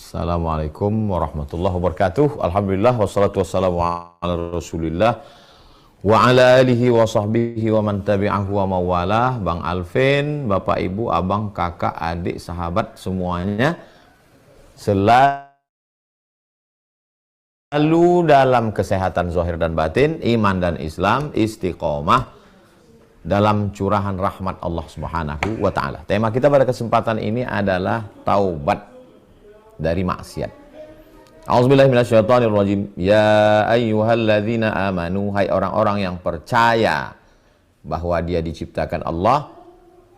Assalamualaikum warahmatullahi wabarakatuh. Alhamdulillah wassalatu wassalamu ala Rasulillah wa ala alihi wa sahbihi wa man tabi'ahu wa mawalah. Bang Alvin, Bapak Ibu, Abang, Kakak, Adik, sahabat semuanya selalu dalam kesehatan zahir dan batin, iman dan Islam, istiqomah dalam curahan rahmat Allah Subhanahu wa taala. Tema kita pada kesempatan ini adalah taubat dari maksiat. A'udzubillahi minasyaitonirrajim. Ya ayyuhalladzina amanu, hai orang-orang yang percaya bahwa dia diciptakan Allah,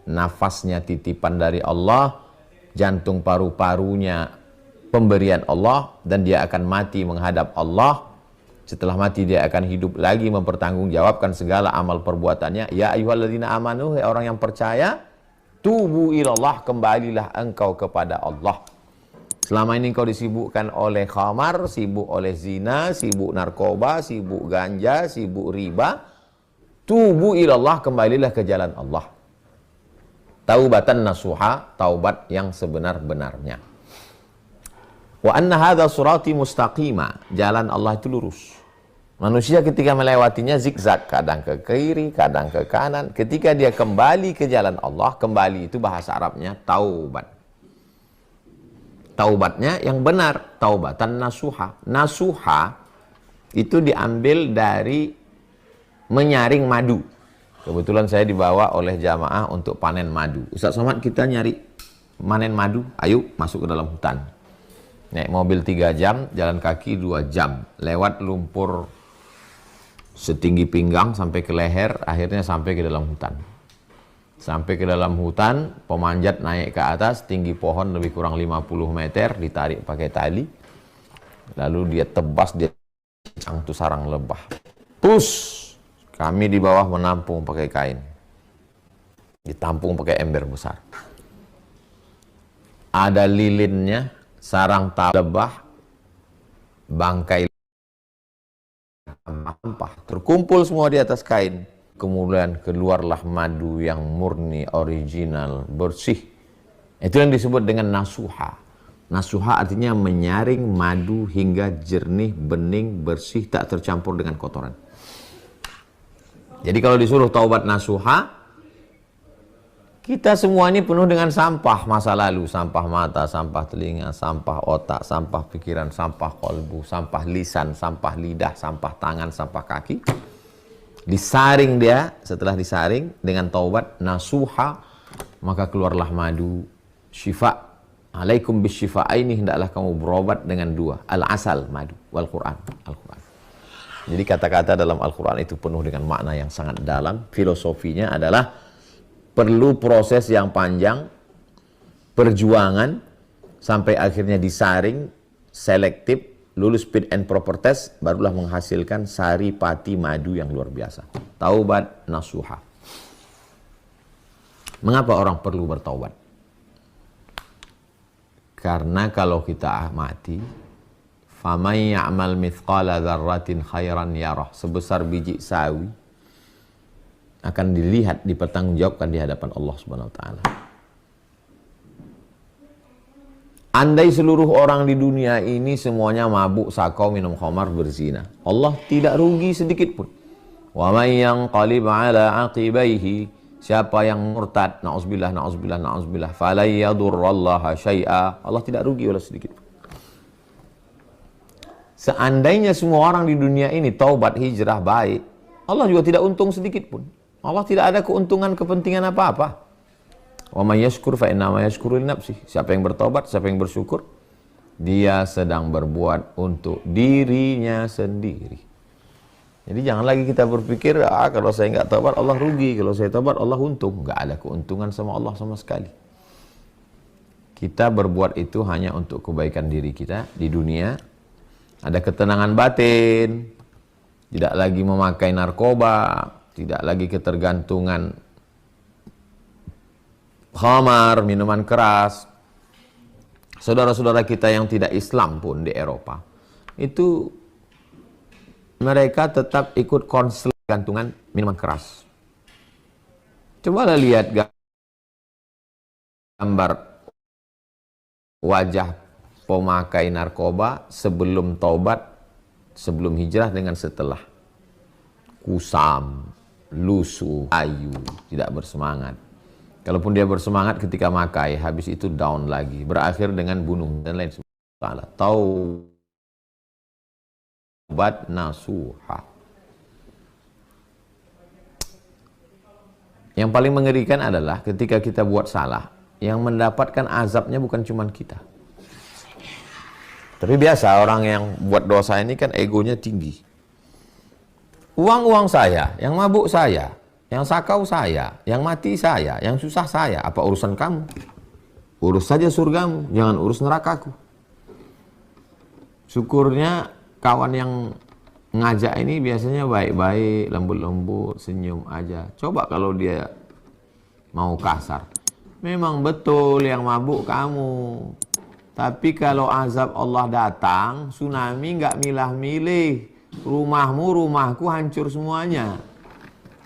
nafasnya titipan dari Allah, jantung paru-parunya pemberian Allah, dan dia akan mati menghadap Allah. Setelah mati dia akan hidup lagi mempertanggungjawabkan segala amal perbuatannya. Ya ayyuhalladzina amanu, hai orang yang percaya, tubu ilallah, kembalilah engkau kepada Allah. Selama ini kau disibukkan oleh khamar, sibuk oleh zina, sibuk narkoba, sibuk ganja, sibuk riba. Tubu ilallah, kembalilah ke jalan Allah. Taubatan nasuha, taubat yang sebenar-benarnya. Wa anna hadza surati mustaqima, jalan Allah itu lurus. Manusia ketika melewatinya zigzag, kadang ke kiri, kadang ke kanan. Ketika dia kembali ke jalan Allah, kembali itu bahasa Arabnya taubat. Taubatnya yang benar, taubatan nasuha. Nasuha itu diambil dari menyaring madu. Kebetulan saya dibawa oleh jamaah untuk panen madu. Ustaz Somad, kita nyari panen madu, ayo masuk ke dalam hutan. Naik mobil 3 jam, jalan kaki 2 jam. Lewat lumpur setinggi pinggang sampai ke leher, akhirnya sampai ke dalam hutan. Sampai ke dalam hutan, pemanjat naik ke atas, tinggi pohon lebih kurang 50 meter, ditarik pakai tali. Lalu dia tebas, dia cang tuh sarang lebah. Pus! Kami di bawah menampung pakai kain. Ditampung pakai ember besar. Ada lilinnya, sarang lebah, bangkai sampah. Terkumpul semua di atas kain. Kemudian keluarlah madu yang murni, original, bersih. Itu yang disebut dengan nasuha. Nasuha artinya menyaring madu hingga jernih, bening, bersih, tak tercampur dengan kotoran. Jadi kalau disuruh taubat nasuha, kita semua ini penuh dengan sampah masa lalu. Sampah mata, sampah telinga, sampah otak, sampah pikiran, sampah kolbu, sampah lisan, sampah lidah, sampah tangan, sampah kaki. Disaring dia, setelah disaring dengan taubat nasuha, maka keluarlah madu, syifa. Alaikum bisyifa'aini, hendaklah kamu berobat dengan 2, al-asal, madu, wal Quran, Al-Quran. Jadi kata-kata dalam Al-Quran itu penuh dengan makna yang sangat dalam. Filosofinya adalah perlu proses yang panjang, perjuangan, sampai akhirnya disaring, selektif, lulus fit and proper test, barulah menghasilkan sari pati madu yang luar biasa. Taubat nasuha. Mengapa orang perlu bertaubat? Karena kalau kita mati, faman ya'mal mithqala dzarratin khairan yarah, sebesar biji sawi akan dilihat, dipertanggungjawabkan di hadapan Allah Subhanahu wa taala. Andai seluruh orang di dunia ini semuanya mabuk, sakau, minum khamar, berzina, Allah tidak rugi sedikit pun. Wa may yanqalib ala aqibaihi, siapa yang murtad, na'udzubillah, na'udzubillah, na'udzubillah, fala yadurrallaha syai'a, Allah tidak rugi oleh sedikit pun. Seandainya semua orang di dunia ini taubat, hijrah, baik, Allah juga tidak untung sedikit pun. Allah tidak ada keuntungan, kepentingan apa-apa. Wa may yashkur fa innama yashkuru li nafsihi. Siapa yang bertobat, siapa yang bersyukur, dia sedang berbuat untuk dirinya sendiri. Jadi jangan lagi kita berpikir, kalau saya nggak tobat Allah rugi, kalau saya tobat Allah untung. Nggak ada keuntungan sama Allah sama sekali. Kita berbuat itu hanya untuk kebaikan diri kita di dunia. Ada ketenangan batin, tidak lagi memakai narkoba, tidak lagi ketergantungan khamar, minuman keras. Saudara-saudara kita yang tidak Islam pun di Eropa, itu mereka tetap ikut konslet gantungan minuman keras. Coba lihat gambar wajah pemakai narkoba sebelum taubat, sebelum hijrah dengan setelah. Kusam, lusuh, ayu, tidak bersemangat. Kalaupun dia bersemangat ketika makai, habis itu down lagi, berakhir dengan bunuh dan lain sebagainya. Taubat nasuha. Yang paling mengerikan adalah ketika kita buat salah, yang mendapatkan azabnya bukan cuma kita. Tapi biasa orang yang buat dosa ini kan egonya tinggi. Uang-uang saya, yang mabuk saya, yang sakau saya, yang mati saya, yang susah saya, apa urusan kamu? Urus saja surgamu, jangan urus nerakaku. Syukurnya kawan yang ngajak ini biasanya baik-baik, lembut-lembut, senyum aja. Coba kalau dia mau kasar. Memang betul yang mabuk kamu. Tapi kalau azab Allah datang, tsunami nggak milah-milih. Rumahmu, rumahku hancur semuanya.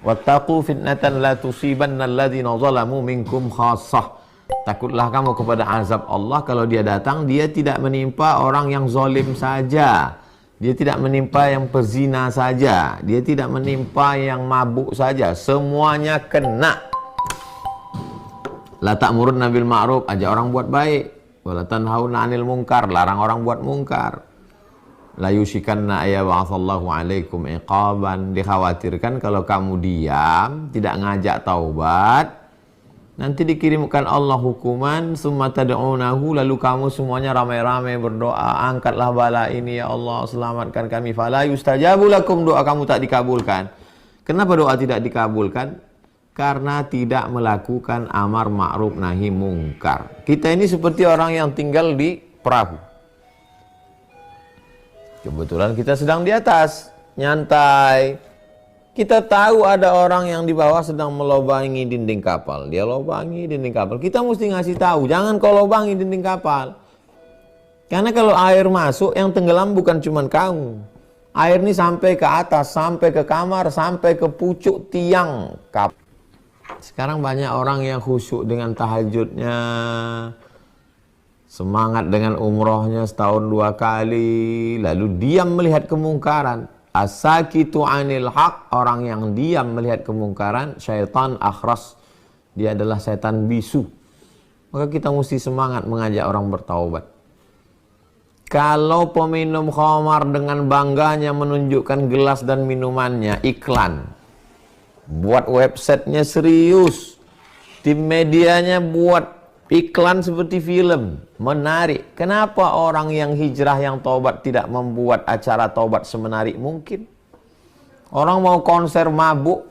Wattaqu fitnatan la tusibanna alladhina zalamu minkum khassah. Takutlah kamu kepada azab Allah kalau dia datang, dia tidak menimpa orang yang zalim saja. Dia tidak menimpa yang pezina saja. Dia tidak menimpa yang mabuk saja. Semuanya kena. La ta'murunna bil ma'ruf, ajak orang buat baik. Wa la tanhauna 'anil munkar, larang orang buat mungkar. La yushikanna ayyab'atsallahu 'alaikum iqaban, dikhawatirkan kalau kamu diam, tidak ngajak taubat, nanti dikirimkan Allah hukuman, summa tad'unahu, lalu kamu semuanya ramai-ramai berdoa, angkatlah bala ini ya Allah, selamatkan kami. Fala yustajabu lakum, doa kamu tak dikabulkan. Kenapa doa tidak dikabulkan? Karena tidak melakukan amar ma'ruf nahi mungkar. Kita ini seperti orang yang tinggal di perahu. Kebetulan kita sedang di atas, nyantai. Kita tahu ada orang yang di bawah sedang melobangi dinding kapal. Dia lobangi dinding kapal. Kita mesti ngasih tahu, jangan kau lobangi dinding kapal. Karena kalau air masuk, yang tenggelam bukan cuma kamu. Air ini sampai ke atas, sampai ke kamar, sampai ke pucuk tiang kapal. Sekarang banyak orang yang khusyuk dengan tahajudnya, semangat dengan umrohnya setahun 2 kali, lalu diam melihat kemungkaran. As-sakitu 'anil haq, orang yang diam melihat kemungkaran, syaitan akhras, dia adalah setan bisu. Maka kita mesti semangat mengajak orang bertaubat. Kalau peminum khamar dengan bangganya menunjukkan gelas dan minumannya, iklan, buat websitenya serius, tim medianya buat iklan seperti film, menarik. Kenapa orang yang hijrah, yang taubat tidak membuat acara taubat semenarik mungkin? Orang mau konser mabuk,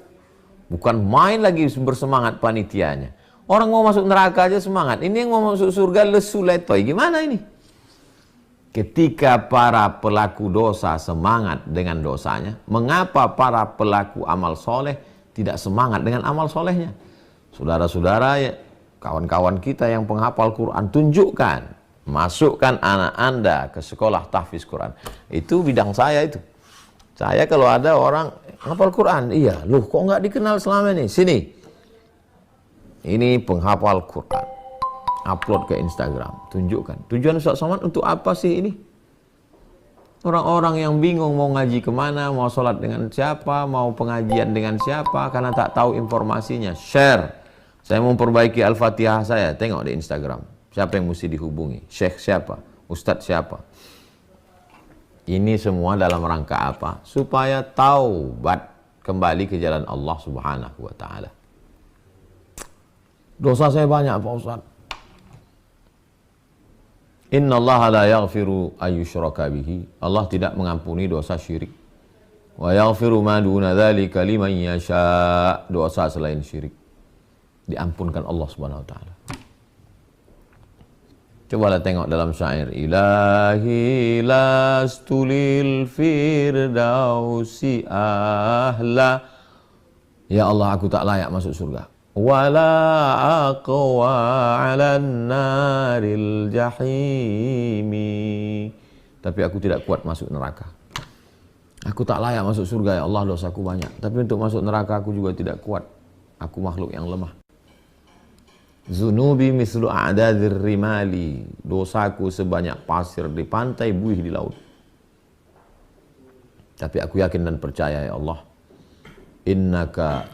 bukan main lagi bersemangat panitianya. Orang mau masuk neraka aja semangat. Ini yang mau masuk surga lesu letoy. Gimana ini? Ketika para pelaku dosa semangat dengan dosanya, mengapa para pelaku amal soleh tidak semangat dengan amal solehnya? Saudara-saudara ya, kawan-kawan kita yang penghafal Quran, tunjukkan, masukkan anak Anda ke sekolah tahfiz Quran. Itu bidang saya itu. Saya kalau ada orang hafal Quran, iya, loh kok nggak dikenal selama ini? Sini, ini penghafal Quran, upload ke Instagram, tunjukkan. Tujuan Ustaz Somad untuk apa sih ini? Orang-orang yang bingung mau ngaji kemana, mau sholat dengan siapa, mau pengajian dengan siapa, karena tak tahu informasinya. Share. Saya mau memperbaiki Al-Fatihah saya, tengok di Instagram. Siapa yang mesti dihubungi? Syekh siapa? Ustadz siapa? Ini semua dalam rangka apa? Supaya taubat kembali ke jalan Allah Subhanahu wa Ta'ala. Dosa saya banyak, Pak Ustadz. Inna Allah la yaghfiru ayyushraka bihi. Allah tidak mengampuni dosa syirik. Wa yaghfiru ma duna dzalika liman yasha. Dosa selain syirik diampunkan Allah Subhanahu wa Ta'ala. Cobalah tengok dalam syair, ilahi lastulil firdausi ahla. Ya Allah, aku tak layak masuk surga. Wala aqwa 'alan naril jahimi. Tapi aku tidak kuat masuk neraka. Aku tak layak masuk surga, ya Allah, dosaku banyak. Tapi untuk masuk neraka aku juga tidak kuat. Aku makhluk yang lemah. Zunubi mislu a'dadir rimali. Dosaku sebanyak pasir di pantai, buih di laut. Tapi aku yakin dan percaya ya Allah, innaka,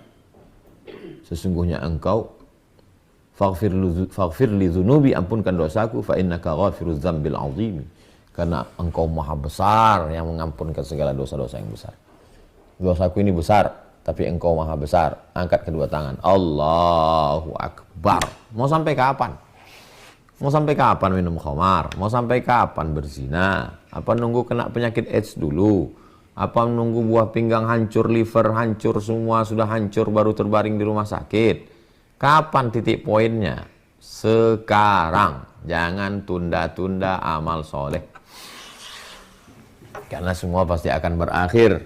sesungguhnya engkau, faghfir li dzunubi, ampunkan dosaku, fa innaka ghafiruz dzambil azim, karena engkau maha besar yang mengampunkan segala dosa-dosa yang besar. Dosaku ini besar, tapi engkau maha besar. Angkat kedua tangan, Allahu Akbar. Mau sampai kapan? Mau sampai kapan minum khamar? Mau sampai kapan berzina? Apa nunggu kena penyakit AIDS dulu? Apa nunggu buah pinggang hancur, liver hancur, semua sudah hancur baru terbaring di rumah sakit? Kapan titik poinnya? Sekarang. Jangan tunda-tunda amal soleh. Karena semua pasti akan berakhir.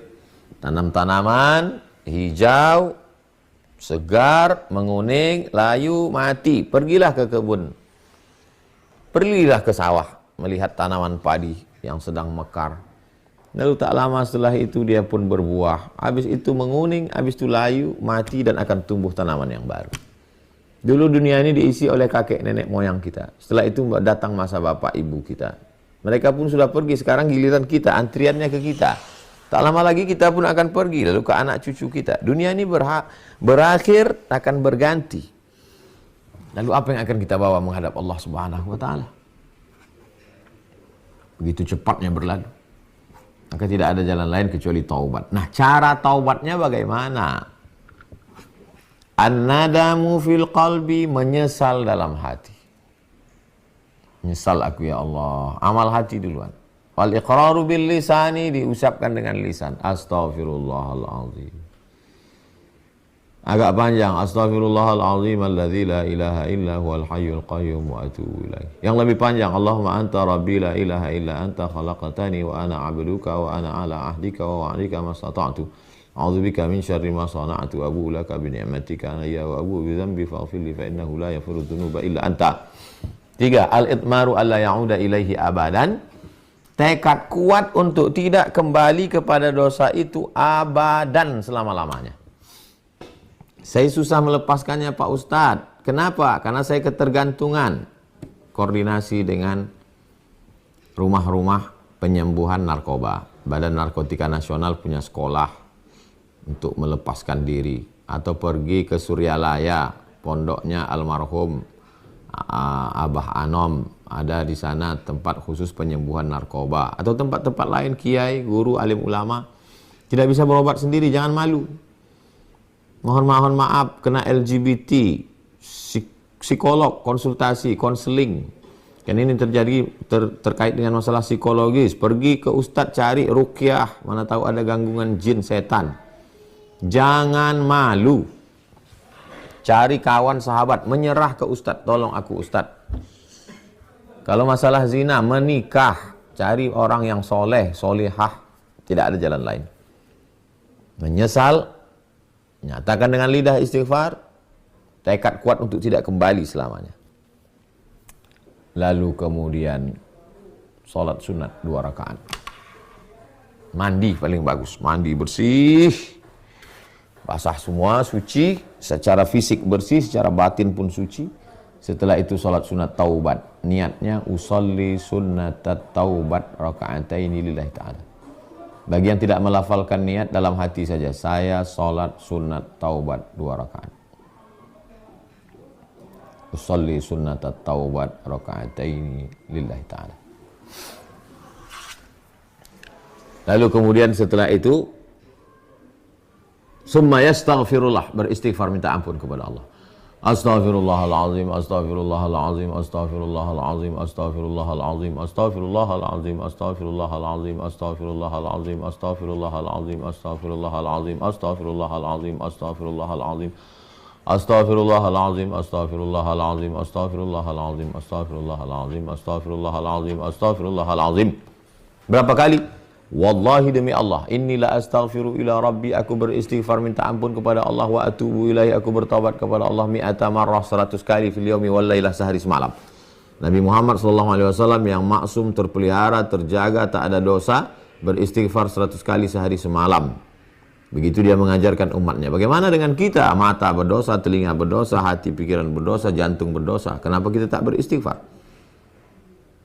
Tanam tanaman hijau, segar, menguning, layu, mati. Pergilah ke kebun. Pergilah ke sawah melihat tanaman padi yang sedang mekar. Lalu tak lama setelah itu dia pun berbuah. Habis itu menguning, habis itu layu, mati, dan akan tumbuh tanaman yang baru. Dulu dunia ini diisi oleh kakek nenek moyang kita. Setelah itu datang masa bapak ibu kita. Mereka pun sudah pergi, sekarang giliran kita, antriannya ke kita. Tak lama lagi kita pun akan pergi, lalu ke anak cucu kita. Dunia ini berakhir, akan berganti. Lalu apa yang akan kita bawa menghadap Allah Subhanahu wa Ta'ala? Begitu cepatnya berlalu. Maka tidak ada jalan lain kecuali taubat. Nah, cara taubatnya bagaimana? An-nadamu fil qalbi, menyesal dalam hati. Menyesal aku ya Allah. Amal hati duluan. Wal iqraru bil lisani, diucapkan dengan lisan. Astaghfirullahaladzim. Agak panjang. Astaghfirullahaladzim alladzi la ilaha illa huwal hayyul qayyum wa atubu ilaih. Yang lebih panjang, Allahumma anta rabbi la ilaha illa anta khalaqtani wa ana 'abduka wa ana 'ala ahdika wa wa'dika mastata'tu. A'udzubika min syarri ma sana'tu, abu'u laka bi ni'matika alayya wa abu'u bi dhanbi faghfir li fa innahu la yaghfiru dzunuba illa anta. 3. Al-itmaru alla ya'uda ilaihi abadan. Tekad kuat untuk tidak kembali kepada dosa itu abadan, selama-lamanya. Saya susah melepaskannya Pak Ustadz. Kenapa? Karena saya ketergantungan. Koordinasi dengan rumah-rumah penyembuhan narkoba. Badan Narkotika Nasional punya sekolah untuk melepaskan diri. Atau pergi ke Suryalaya, pondoknya almarhum Abah Anom. Ada di sana tempat khusus penyembuhan narkoba. Atau tempat-tempat lain, kiai, guru, alim ulama. Tidak bisa berobat sendiri, jangan malu. Mohon maaf, kena LGBT, psikolog, konsultasi, konseling. Kan ini terjadi terkait dengan masalah psikologis. Pergi ke ustadz, cari ruqyah, mana tahu ada gangguan jin, setan. Jangan malu. Cari kawan, sahabat, menyerah ke ustadz, tolong aku ustadz. Kalau masalah zina, menikah, cari orang yang soleh, solehah. Tidak ada jalan lain. Menyesal, nyatakan dengan lidah istighfar, tekad kuat untuk tidak kembali selamanya. Lalu kemudian sholat sunat 2 rakaat. Mandi paling bagus, mandi bersih, basah semua, suci, secara fisik bersih, secara batin pun suci. Setelah itu sholat sunat taubat. Niatnya usolli sunnatat taubat raka'ataini lillahi ta'ala. Bagi yang tidak melafalkan niat, dalam hati saja, saya sholat sunat taubat 2 rakaat. Usolli sunnatat taubat raka'ataini lillahi ta'ala. Lalu kemudian setelah itu, summa yastaghfirullah, beristighfar, minta ampun kepada Allah. Astaghfirullahalazim, astaghfirullahalazim, astaghfirullahalazim, astaghfirullahalazim, astaghfirullahalazim, astaghfirullahalazim, astaghfirullahalazim, astaghfirullahalazim, astaghfirullahalazim, astaghfirullahalazim, astaghfirullahalazim, astaghfirullahalazim, astaghfirullahalazim, astaghfirullahalazim, astaghfirullahalazim, astaghfirullahalazim, astaghfirullahalazim. Berapa kali? Wallahi demi Allah, inni la astaghfiru ila rabbi, aku beristighfar minta ampun kepada Allah, wa atubu ilaihi, aku bertaubat kepada Allah, mi'ata marrah, 100 kali fil yaumi wal lailah, sehari semalam. Nabi Muhammad SAW yang maksum, terpelihara, terjaga, tak ada dosa, beristighfar 100 kali sehari semalam. Begitu dia mengajarkan umatnya. Bagaimana dengan kita? Mata berdosa, telinga berdosa, hati pikiran berdosa, jantung berdosa. Kenapa kita tak beristighfar?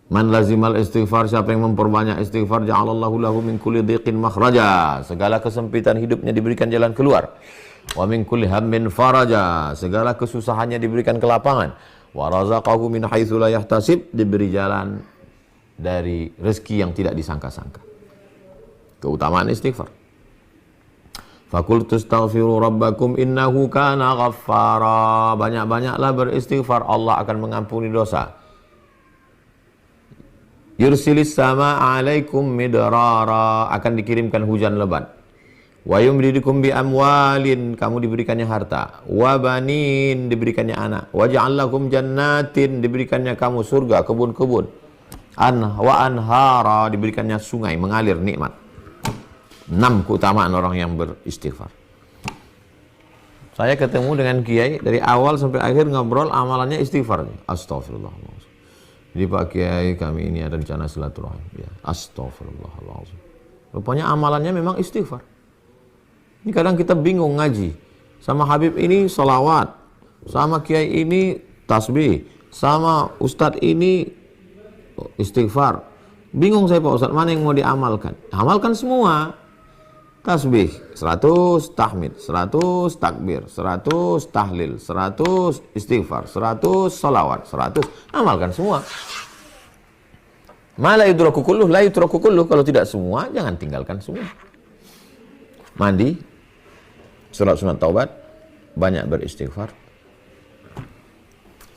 Man lazimal istighfar, siapa yang memperbanyak istighfar, ja'alallahu lahu min kulli dhiqin makhraja. Segala kesempitan hidupnya diberikan jalan keluar. Wa min kulli hammin faraja. Segala kesusahannya diberikan kelapangan. Wa razaqahu min haitsu la yahtasib, diberi jalan dari rezeki yang tidak disangka-sangka. Keutamaan istighfar. Fakultu astaghfiru rabbakum innahu kana ghaffara. Banyak-banyaklah beristighfar, Allah akan mengampuni dosa. Yursilis sama alaikum midrara, akan dikirimkan hujan lebat. Wa yumdidukum bi amwalin, kamu diberikannya harta. Wa banin, diberikannya anak. Wa ja'allakum jannatin, diberikannya kamu surga, kebun-kebun. Wa anhara, diberikannya sungai mengalir nikmat. 6 keutamaan orang yang beristighfar. Saya ketemu dengan kiai dari awal sampai akhir ngobrol amalannya istighfar. Astagfirullahaladzim. Jadi Pak Kiai, kami ini ada rencana silaturahim. Ya, astagfirullahaladzim. Rupanya amalannya memang istighfar. Ini kadang kita bingung ngaji. Sama Habib ini salawat, sama kiai ini tasbih, sama ustadz ini istighfar. Bingung saya Pak Ustadz, mana yang mau diamalkan? Amalkan semua. Tasbih 100, tahmid 100, takbir 100, tahlil 100, istighfar 100, salawat 100. Amalkan semua. Ma la yudraku kulluh, la yutraku kulluh. Kalau tidak semua, jangan tinggalkan semua. Mandi, surat sunat taubat, banyak beristighfar.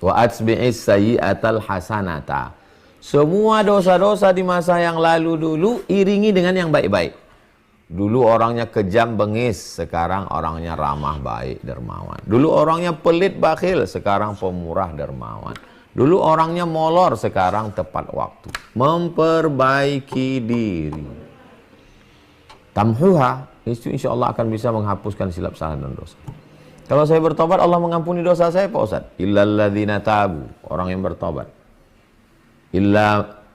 Wa atsbi'is sayyi'atal hasanata. Semua dosa-dosa di masa yang lalu dulu iringi dengan yang baik-baik. Dulu orangnya kejam bengis, sekarang orangnya ramah baik dermawan. Dulu orangnya pelit bakhil, sekarang pemurah dermawan. Dulu orangnya molor, sekarang tepat waktu. Memperbaiki diri. Tamhuha, itu insya Allah akan bisa menghapuskan silap salah dan dosa. Kalau saya bertobat, Allah mengampuni dosa saya Pak Ustaz. Illalladzina tabu, orang yang bertobat.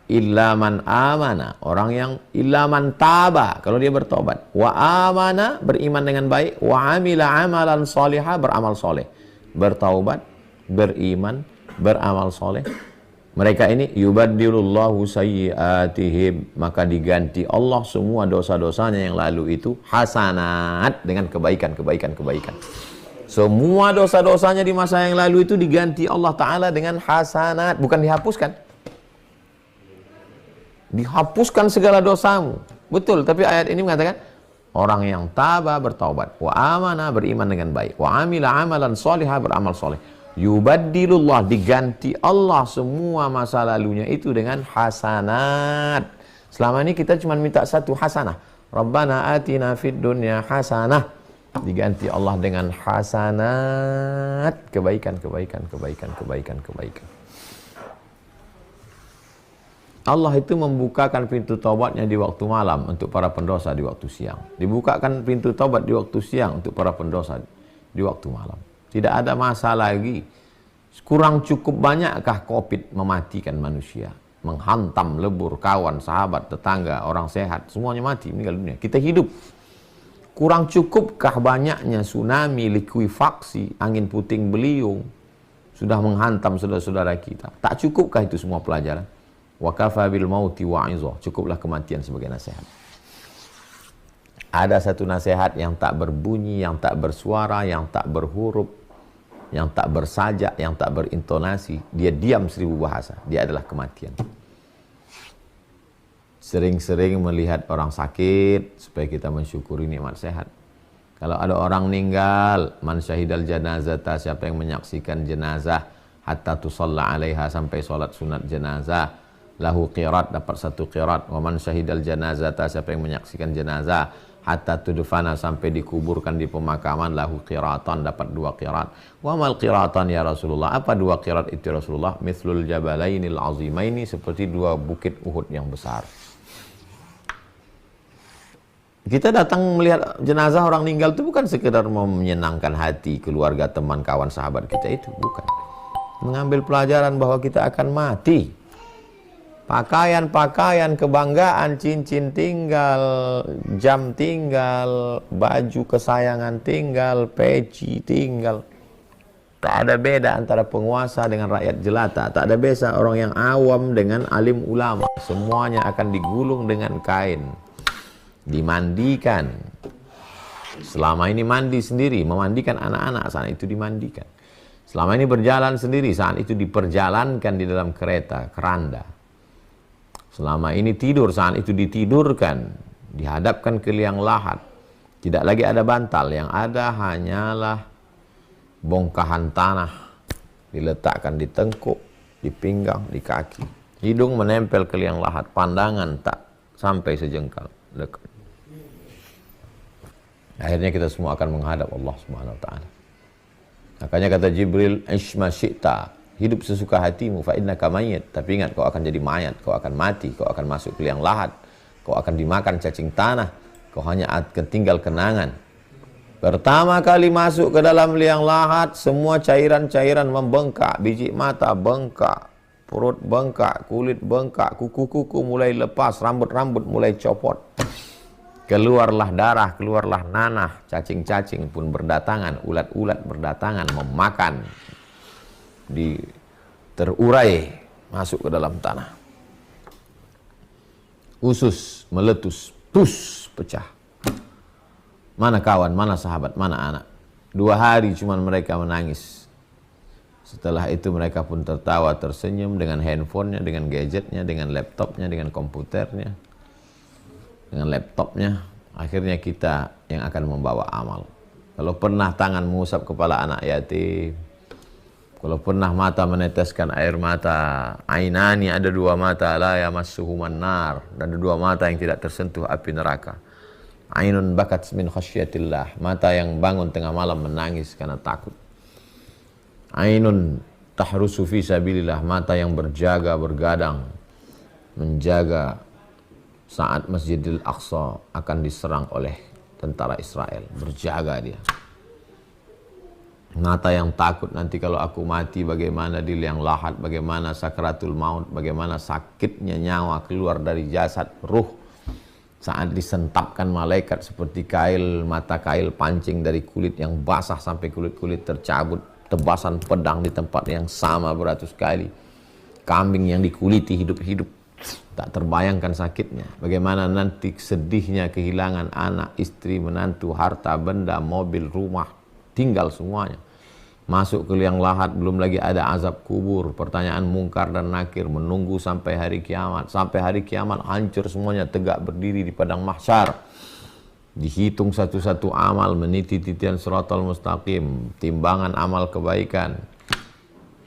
Illa man amana, orang yang illa man taba, kalau dia bertobat. Wa amana, beriman dengan baik. Wa amila amalan salihah, beramal soleh. Bertaubat, beriman, beramal soleh. Mereka ini yubaddilullahu sayyiatihim, maka diganti Allah semua dosa-dosanya yang lalu itu hasanat, dengan kebaikan. Semua dosa-dosanya di masa yang lalu itu diganti Allah Ta'ala dengan hasanat, bukan dihapuskan. Dihapuskan segala dosamu. Betul, tapi ayat ini mengatakan orang yang taba bertaubat, wa amana beriman dengan baik, wa amila amalan solihah beramal soleh. Yubaddilullah, diganti Allah semua masa lalunya itu dengan hasanat. Selama ini kita cuma minta satu hasanah. Rabbana atina fid dunya hasanah. Diganti Allah dengan hasanat, kebaikan. Allah itu membukakan pintu taubatnya di waktu malam untuk para pendosa di waktu siang. Dibukakan pintu taubat di waktu siang untuk para pendosa di waktu malam. Tidak ada masa lagi. Kurang cukup banyakkah COVID mematikan manusia? Menghantam, lebur, kawan, sahabat, tetangga, orang sehat. Semuanya mati, meninggal dunia. Kita hidup. Kurang cukupkah banyaknya tsunami, likuifaksi, angin puting beliung sudah menghantam saudara-saudara kita? Tak cukupkah itu semua pelajaran? Wa kafa bil mauti wa'izah, cukuplah kematian sebagai nasihat. Ada satu nasihat yang tak berbunyi, yang tak bersuara, yang tak berhuruf, yang tak bersajak, yang tak berintonasi. Dia diam 1000 bahasa. Dia adalah kematian. Sering-sering melihat orang sakit supaya kita mensyukuri nikmat sehat. Kalau ada orang meninggal, man syahidal janazata, siapa yang menyaksikan jenazah hatta tusalla alaiha, sampai salat sunat jenazah, lahu qirat, dapat 1 qirat. Wa man syahidal janazata, siapa yang menyaksikan jenazah hatta tudfana, sampai dikuburkan di pemakaman, lahu qiratan, dapat 2 qirat. Wa mal qiratan ya Rasulullah, apa 2 qirat itu Rasulullah? Mithlul jabalainil azimaini, seperti 2 bukit Uhud yang besar. Kita datang melihat jenazah orang meninggal itu bukan sekedar mau menyenangkan hati keluarga, teman, kawan, sahabat kita, itu bukan. Mengambil pelajaran bahwa kita akan mati. Pakaian-pakaian kebanggaan, cincin tinggal, jam tinggal, baju kesayangan tinggal, peci tinggal. Tak ada beda antara penguasa dengan rakyat jelata. Tak ada beda orang yang awam dengan alim ulama. Semuanya akan digulung dengan kain, dimandikan. Selama ini mandi sendiri, memandikan anak-anak, saat itu dimandikan. Selama ini berjalan sendiri, saat itu diperjalankan di dalam kereta, keranda. Selama ini tidur, saat itu ditidurkan, dihadapkan ke liang lahat. Tidak lagi ada bantal, yang ada hanyalah bongkahan tanah, diletakkan di tengkuk, di pinggang, di kaki. Hidung menempel ke liang lahat, pandangan tak sampai sejengkal dekat. Akhirnya kita semua akan menghadap Allah Subhanahu wa taala. Makanya kata Jibril, "Ishma syi'ta." Hidup sesuka hatimu, fa innaka mayyit. Tapi ingat, kau akan jadi mayat, kau akan mati, kau akan masuk ke liang lahat, kau akan dimakan cacing tanah, kau hanya akan tinggal kenangan. Pertama kali masuk ke dalam liang lahat, semua cairan-cairan membengkak, biji mata bengkak, perut bengkak, kulit bengkak, kuku-kuku mulai lepas, rambut-rambut mulai copot. Keluarlah darah, keluarlah nanah, cacing-cacing pun berdatangan, ulat-ulat berdatangan memakan, terurai masuk ke dalam tanah. Usus meletus, pus, pecah. Mana kawan, mana sahabat, mana anak? 2 hari cuman mereka menangis. Setelah itu mereka pun tertawa, tersenyum dengan handphonenya, dengan gadgetnya, dengan laptopnya, dengan komputernya, dengan laptopnya. Akhirnya kita yang akan membawa amal. Kalau pernah tangan mengusap kepala anak yatim, kalau pernah mata meneteskan air mata, ainani, ada 2 mata, la yamassuhuman nar, dan ada 2 mata yang tidak tersentuh api neraka. Ainun bakat min khasyatillah, mata yang bangun tengah malam menangis karena takut. Ainun tahrusu fi sabilillah, mata yang berjaga, bergadang, menjaga saat Masjidil Aqsa akan diserang oleh tentara Israel. Berjaga dia. Mata yang takut nanti kalau aku mati bagaimana di liang lahat, bagaimana sakratul maut, bagaimana sakitnya nyawa keluar dari jasad, ruh saat disentapkan malaikat seperti kail, mata kail pancing dari kulit yang basah sampai kulit-kulit tercabut, tebasan pedang di tempat yang sama beratus kali, kambing yang dikuliti hidup-hidup, tak terbayangkan sakitnya. Bagaimana nanti sedihnya kehilangan anak, istri, menantu, harta, benda, mobil, rumah, tinggal semuanya. Masuk ke liang lahat, belum lagi ada azab kubur, pertanyaan mungkar dan nakir, menunggu sampai hari kiamat. Sampai hari kiamat hancur semuanya, tegak berdiri di padang mahsyar. Dihitung satu-satu amal, meniti titian siratal mustaqim, timbangan amal kebaikan.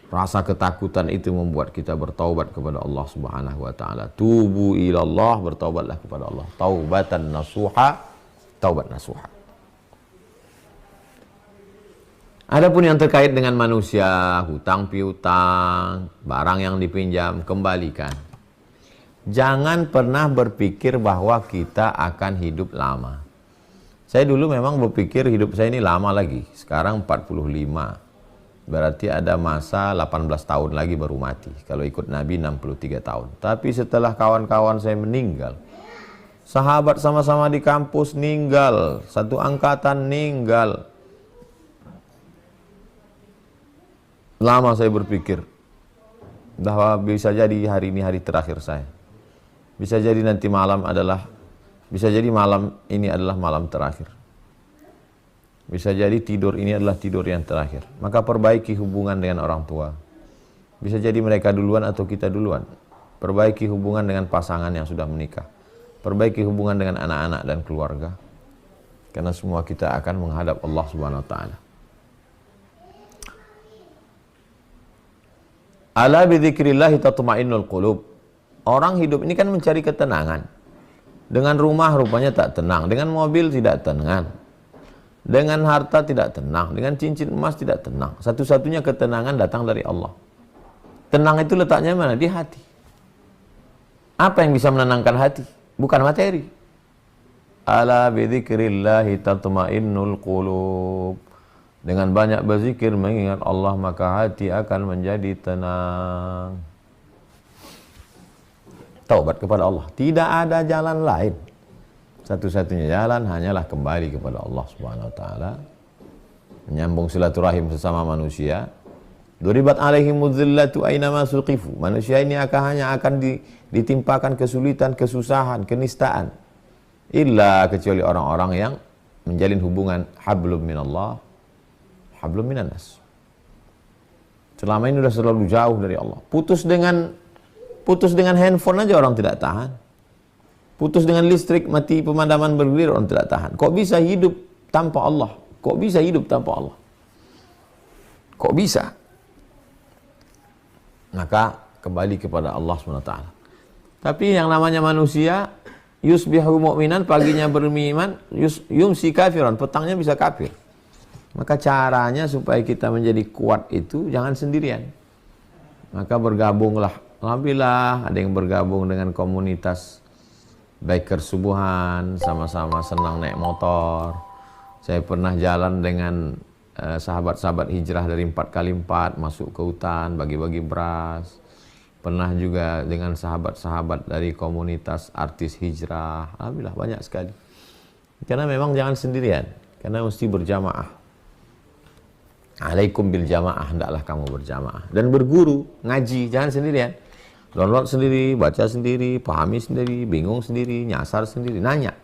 Rasa ketakutan itu membuat kita bertaubat kepada Allah Subhanahu wa taala. Tubu ilallah, bertaubatlah kepada Allah. Taubatan nasuha, taubat nasuha. Adapun yang terkait dengan manusia, hutang piutang, barang yang dipinjam, kembalikan. Jangan pernah berpikir bahwa kita akan hidup lama. Saya dulu memang berpikir hidup saya ini lama lagi. Sekarang 45. Berarti ada masa 18 tahun lagi baru mati. Kalau ikut Nabi 63 tahun. Tapi setelah kawan-kawan saya meninggal, sahabat sama-sama di kampus meninggal, satu angkatan meninggal. Lama saya berpikir bahwa bisa jadi hari ini hari terakhir saya. Bisa jadi nanti malam ini adalah malam terakhir. Bisa jadi tidur ini adalah tidur yang terakhir. Maka perbaiki hubungan dengan orang tua. Bisa jadi mereka duluan atau kita duluan. Perbaiki hubungan dengan pasangan yang sudah menikah. Perbaiki hubungan dengan anak-anak dan keluarga. Karena semua kita akan menghadap Allah Subhanahu wa taala. Ala bidzikrillah tatma'innul qulub. Orang hidup ini kan mencari ketenangan. Dengan rumah rupanya tak tenang, dengan mobil tidak tenang, dengan harta tidak tenang, dengan cincin emas tidak tenang. Satu-satunya ketenangan datang dari Allah. Tenang itu letaknya mana? Di hati. Apa yang bisa menenangkan hati? Bukan materi. Ala bidzikrillah tatma'innul qulub. Dengan banyak berzikir mengingat Allah, maka hati akan menjadi tenang. taubat kepada Allah. Tidak ada jalan lain. Satu-satunya jalan hanyalah kembali kepada Allah Subhanahu wa taala. Menyambung silaturahim sesama manusia. Duribat alaihimudz zillatu ainama suqifu. Manusia ini hanya akan ditimpakan kesulitan, kesusahan, kenistaan. Illa kecuali orang-orang yang menjalin hubungan hablum minallah, hablum minannas. Selama ini sudah selalu jauh dari Allah. Putus dengan handphone aja orang tidak tahan. Putus dengan listrik, mati pemadaman bergilir orang tidak tahan. Kok bisa hidup tanpa Allah? Kok bisa hidup tanpa Allah? Kok bisa? Maka kembali kepada Allah SWT. Tapi yang namanya manusia, yusbihu mu'minan, paginya beriman, yumsi kafiran, petangnya bisa kafir. Maka caranya supaya kita menjadi kuat itu jangan sendirian. Maka bergabunglah. Alhamdulillah ada yang bergabung dengan komunitas biker subuhan, sama-sama senang naik motor. Saya pernah jalan dengan sahabat-sahabat hijrah dari 4x4 masuk ke hutan, bagi-bagi beras. Pernah juga dengan sahabat-sahabat dari komunitas artis hijrah. Alhamdulillah banyak sekali. Karena memang jangan sendirian, karena mesti berjamaah. Alaikum bil jamaah, hendaklah kamu berjamaah. Dan berguru, ngaji, jangan sendirian. Download sendiri, baca sendiri, pahami sendiri, bingung sendiri, nyasar sendiri, nanya.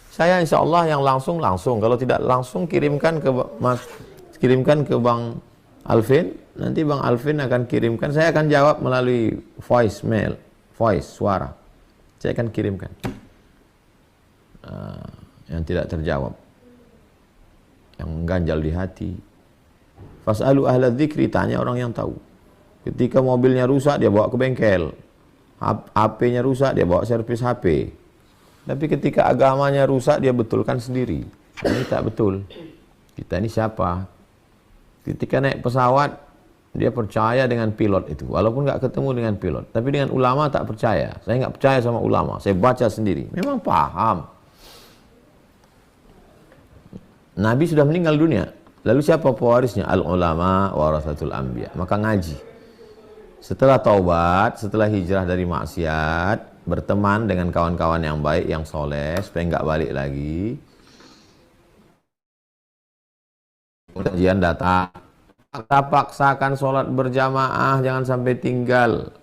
Saya insya Allah yang langsung. Kalau tidak langsung kirimkan ke Bang Alvin. Nanti Bang Alvin akan kirimkan. Saya akan jawab melalui voice, suara. Saya akan kirimkan yang tidak terjawab, yang mengganjal di hati. Fas'alu ahla dzikri, tanya orang yang tahu. Ketika mobilnya rusak, dia bawa ke bengkel. HP-nya rusak, dia bawa servis HP. Tapi ketika agamanya rusak, dia betulkan sendiri. Ini tak betul. Kita ini siapa? Ketika naik pesawat, dia percaya dengan pilot itu. Walaupun nggak ketemu dengan pilot. Tapi dengan ulama tak percaya. Saya nggak percaya sama ulama. Saya baca sendiri. Memang paham. Nabi sudah meninggal dunia. Lalu siapa pewarisnya? Al-ulama warasatul anbiya. Maka ngaji. Setelah taubat, setelah hijrah dari maksiat, berteman dengan kawan-kawan yang baik, yang soleh, supaya nggak balik lagi. Ujian datang. Paksakan sholat berjamaah, jangan sampai tinggal.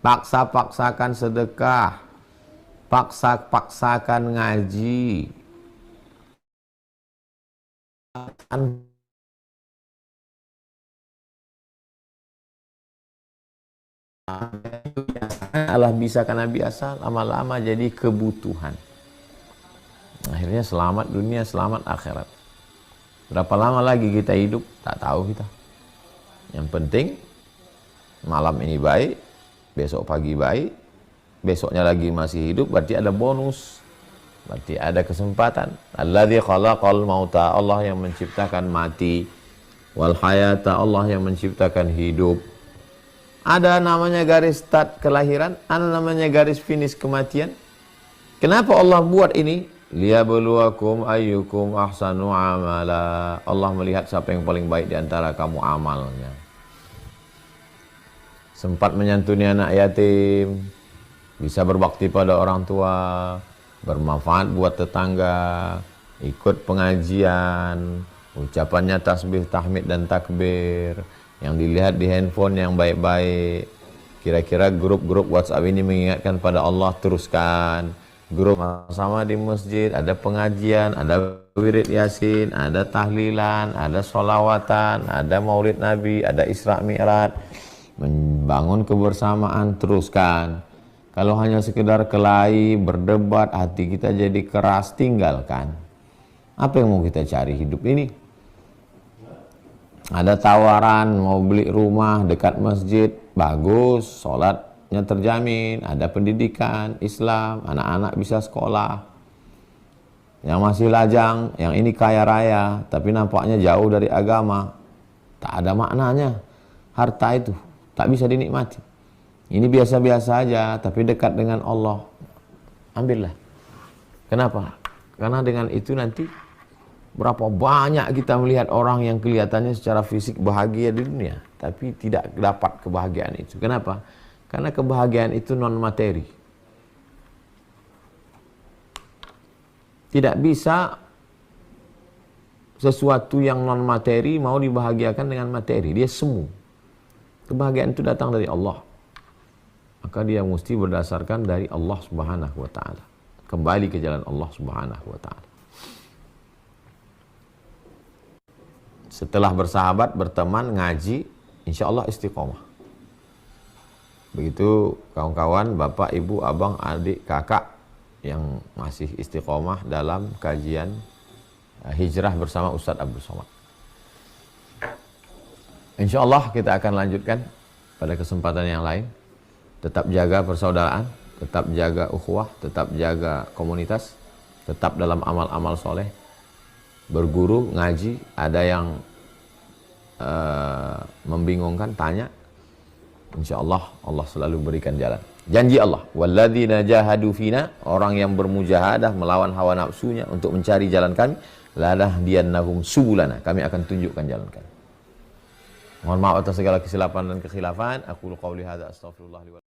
Paksakan sedekah. Paksakan ngaji. Allah bisa karena biasa, lama-lama jadi kebutuhan. Akhirnya selamat dunia, selamat akhirat. Berapa lama lagi kita hidup? Tak tahu kita. Yang penting malam ini baik, besok pagi baik, besoknya lagi masih hidup, berarti ada bonus, berarti ada kesempatan. Alladzi khalaqal mauta, Allah yang menciptakan mati, wal hayata, Allah yang menciptakan hidup. Ada namanya garis start kelahiran, ada namanya garis finish kematian. Kenapa Allah buat ini? Liyabluwakum ayyukum ahsanu amala. Allah melihat siapa yang paling baik di antara kamu amalnya. Sempat menyantuni anak yatim, bisa berbakti pada orang tua, bermanfaat buat tetangga, ikut pengajian, ucapannya tasbih, tahmid dan takbir. Yang dilihat di handphone yang baik-baik. Kira-kira grup-grup WhatsApp ini mengingatkan pada Allah, teruskan. Grup sama di masjid, ada pengajian, ada wirid yasin, ada tahlilan, ada sholawatan, ada maulid nabi, ada isra mi'raj. Membangun kebersamaan, teruskan. Kalau hanya sekedar kelahi, berdebat, hati kita jadi keras, tinggalkan. Apa yang mau kita cari hidup ini? Ada tawaran mau beli rumah dekat masjid, bagus, sholatnya terjamin, ada pendidikan Islam, anak-anak bisa sekolah. Yang masih lajang, yang ini kaya raya, tapi nampaknya jauh dari agama, tak ada maknanya. Harta itu tak bisa dinikmati. Ini biasa-biasa aja, tapi dekat dengan Allah. Ambillah. Kenapa? Karena dengan itu nanti berapa banyak kita melihat orang yang kelihatannya secara fisik bahagia di dunia, tapi tidak dapat kebahagiaan itu. Kenapa? Karena kebahagiaan itu non materi. Tidak bisa sesuatu yang non materi mau dibahagiakan dengan materi. Dia semu. Kebahagiaan itu datang dari Allah. Maka dia mesti berdasarkan dari Allah Subhanahu wa ta'ala. Kembali ke jalan Allah Subhanahu wa ta'ala. Setelah bersahabat, berteman, ngaji, insya Allah istiqomah. Begitu kawan-kawan, bapak, ibu, abang, adik, kakak yang masih istiqomah dalam kajian hijrah bersama Ustadz Abdul Somad. Insya Allah kita akan lanjutkan pada kesempatan yang lain. Tetap jaga persaudaraan, tetap jaga ukhuwah, tetap jaga komunitas, tetap dalam amal-amal soleh. Berguru, ngaji, ada yang membingungkan, tanya. Insya Allah, Allah selalu berikan jalan. Janji Allah, walladzina jahadu fina, orang yang bermujahadah melawan hawa nafsunya untuk mencari jalan kami, lanahdiyannahum subulana, kami akan tunjukkan jalan kami. Mohon maaf atas segala kesilapan dan kekhilafan. Aku qouli hadza astaghfirullah li wa